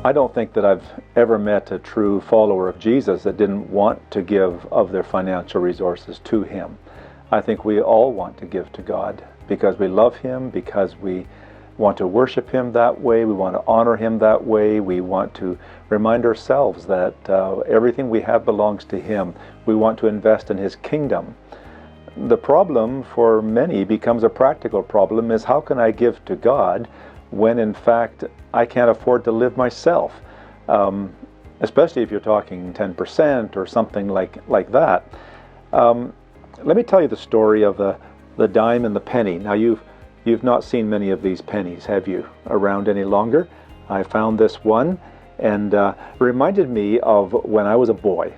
I don't think that I've ever met a true follower of Jesus that didn't want to give of their financial resources to Him. I think we all want to give to God because we love Him, because we want to worship Him that way, we want to honor Him that way, we want to remind ourselves that everything we have belongs to Him. We want to invest in His kingdom. The problem for many becomes a practical problem, is how can I give to God when in fact I can't afford to live myself? Especially if you're talking 10% or something like that. Let me tell you the story of the dime and the penny. Now you've not seen many of these pennies, have you, around any longer? I found this one, and it reminded me of when I was a boy.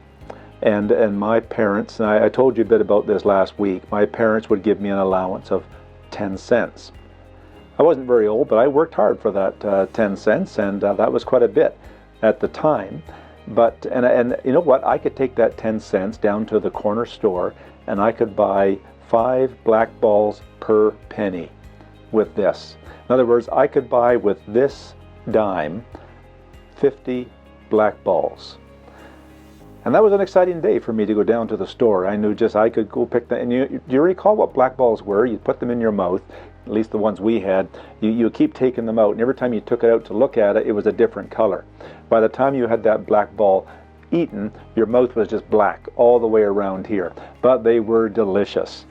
And my parents, and I told you a bit about this last week, my parents would give me an allowance of 10 cents. I wasn't very old, but I worked hard for that 10 cents, and that was quite a bit at the time. But, and you know what, I could take that 10 cents down to the corner store, and I could buy 5 black balls per penny with this. In other words, I could buy with this dime 50 black balls. And that was an exciting day for me to go down to the store. I knew just I could go pick them. And do you recall what black balls were? You put them in your mouth, at least the ones we had. You keep taking them out, and every time you took it out to look at it, it was a different color. By the time you had that black ball eaten, your mouth was just black all the way around here. But they were delicious.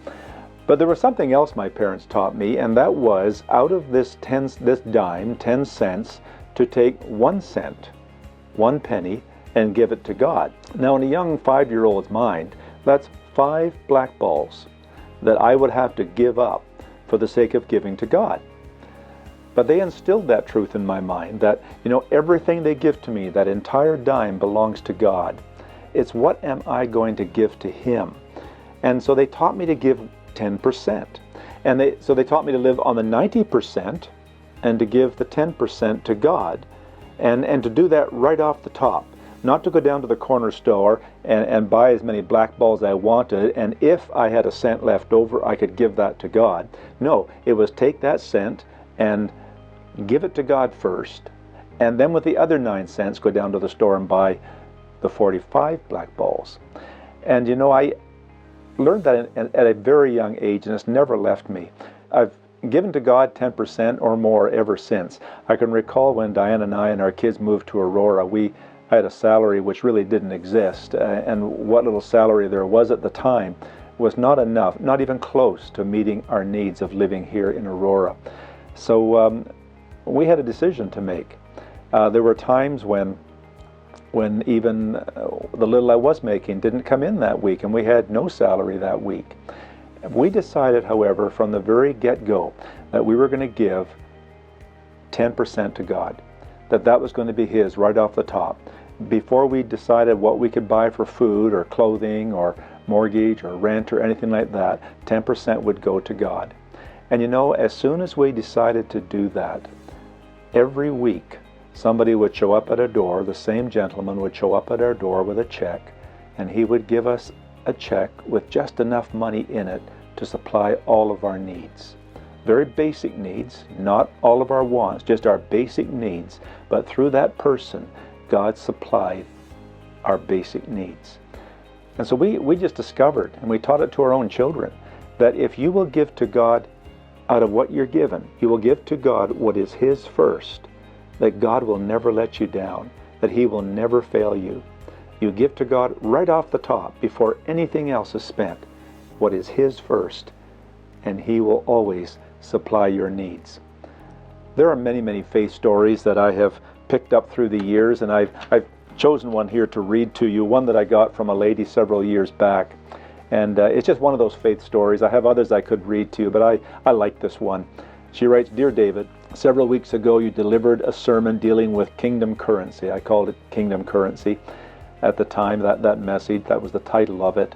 But there was something else my parents taught me, and that was out of this dime, 10 cents, to take 1 cent, 1 penny, and give it to God. Now, in a young 5-year-old's mind, that's 5 black balls that I would have to give up for the sake of giving to God. But they instilled that truth in my mind that, you know, everything they give to me, that entire dime belongs to God. It's what am I going to give to Him? And so they taught me to give 10%. And so they taught me to live on the 90% and to give the 10% to God. And to do that right off the top. Not to go down to the corner store and buy as many black balls as I wanted, and if I had a cent left over, I could give that to God. No, it was take that cent and give it to God first, and then with the other 9 cents, go down to the store and buy the 45 black balls. And you know, I learned that at a very young age, and it's never left me. I've given to God 10% or more ever since. I can recall when Diane and I and our kids moved to Aurora, I had a salary which really didn't exist, and what little salary there was at the time was not enough, not even close to meeting our needs of living here in Aurora. So we had a decision to make. There were times when even the little I was making didn't come in that week, and we had no salary that week. We decided, however, from the very get-go that we were going to give 10% to God, that was going to be His right off the top. Before we decided what we could buy for food or clothing or mortgage or rent or anything like that, 10% would go to God. And you know, as soon as we decided to do that, every week somebody would show up at our door, the same gentleman would show up at our door with a check, and he would give us a check with just enough money in it to supply all of our needs. Very basic needs, not all of our wants, just our basic needs. But through that person, God supplied our basic needs. And so we just discovered, and we taught it to our own children, that if you will give to God out of what you're given, you will give to God what is His first, that God will never let you down, that He will never fail you. You give to God right off the top, before anything else is spent, what is His first, and He will always supply your needs. There are many, many faith stories that I have picked up through the years, and I've chosen one here to read to you, one that I got from a lady several years back. And it's just one of those faith stories. I have others I could read to you, but I like this one. She writes, "Dear David, several weeks ago you delivered a sermon dealing with kingdom currency." I called it Kingdom Currency at the time, that message, that was the title of it.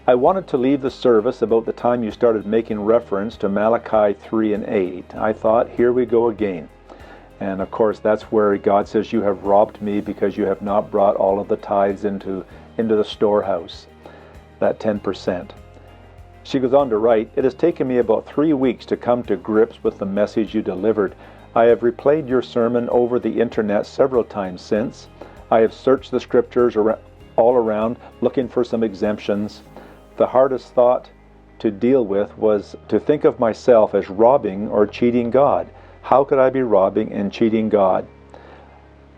"I wanted to leave the service about the time you started making reference to Malachi 3 and 8. I thought, here we go again. And of course, that's where God says, you have robbed me because you have not brought all of the tithes into the storehouse, that 10%. She goes on to write, "It has taken me about 3 weeks to come to grips with the message you delivered. I have replayed your sermon over the internet several times since. I have searched the scriptures all around looking for some exemptions. The hardest thought to deal with was to think of myself as robbing or cheating God. How could I be robbing and cheating God?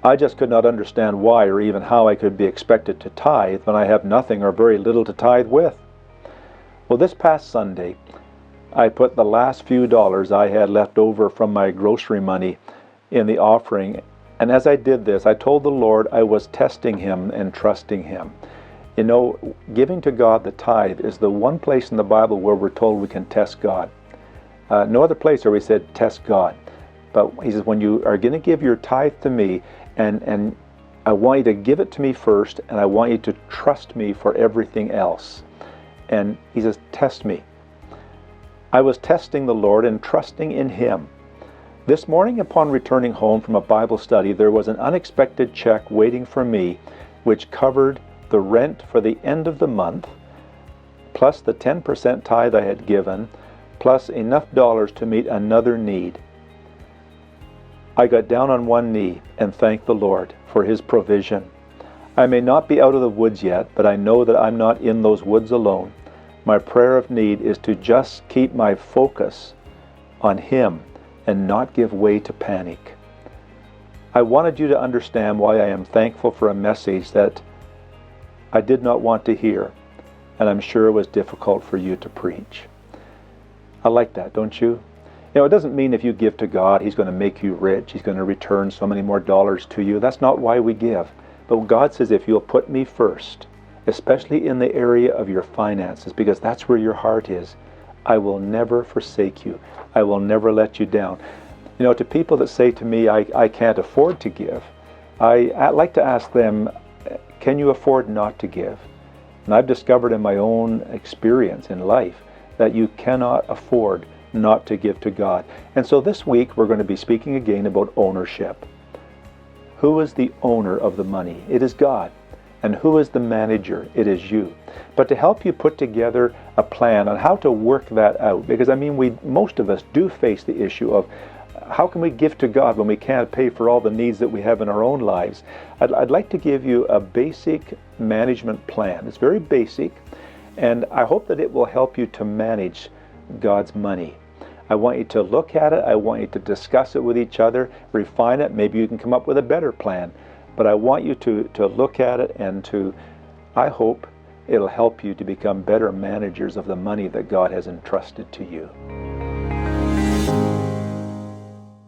I just could not understand why or even how I could be expected to tithe when I have nothing or very little to tithe with. Well, this past Sunday, I put the last few dollars I had left over from my grocery money in the offering, and as I did this, I told the Lord I was testing Him and trusting Him. You know, giving to God the tithe is the one place in the Bible where we're told we can test God. No other place where we said test God. But He says, when you are going to give your tithe to me, and I want you to give it to me first, and I want you to trust me for everything else. And He says, test me. I was testing the Lord and trusting in Him. This morning, upon returning home from a Bible study, there was an unexpected check waiting for me, which covered the rent for the end of the month, plus the 10% tithe I had given, plus enough dollars to meet another need. I got down on one knee and thanked the Lord for His provision. I may not be out of the woods yet, but I know that I'm not in those woods alone. My prayer of need is to just keep my focus on Him and not give way to panic. I wanted you to understand why I am thankful for a message that I did not want to hear, and I'm sure it was difficult for you to preach. I like that, don't you? You know, it doesn't mean if you give to God, He's going to make you rich. He's going to return so many more dollars to you. That's not why we give. But God says, if you'll put me first, especially in the area of your finances, because that's where your heart is, I will never forsake you. I will never let you down. You know, to people that say to me, I can't afford to give, I like to ask them, can you afford not to give? And I've discovered in my own experience in life that you cannot afford not to give to God. And so this week we're going to be speaking again about ownership. Who is the owner of the money? It is God. And who is the manager? It is you. But to help you put together a plan on how to work that out, because I mean, most of us do face the issue of how can we give to God when we can't pay for all the needs that we have in our own lives? I'd like to give you a basic management plan. It's very basic, and I hope that it will help you to manage God's money. I want you to look at it. I want you to discuss it with each other, refine it. Maybe you can come up with a better plan. But I want you to look at it and I hope it'll help you to become better managers of the money that God has entrusted to you.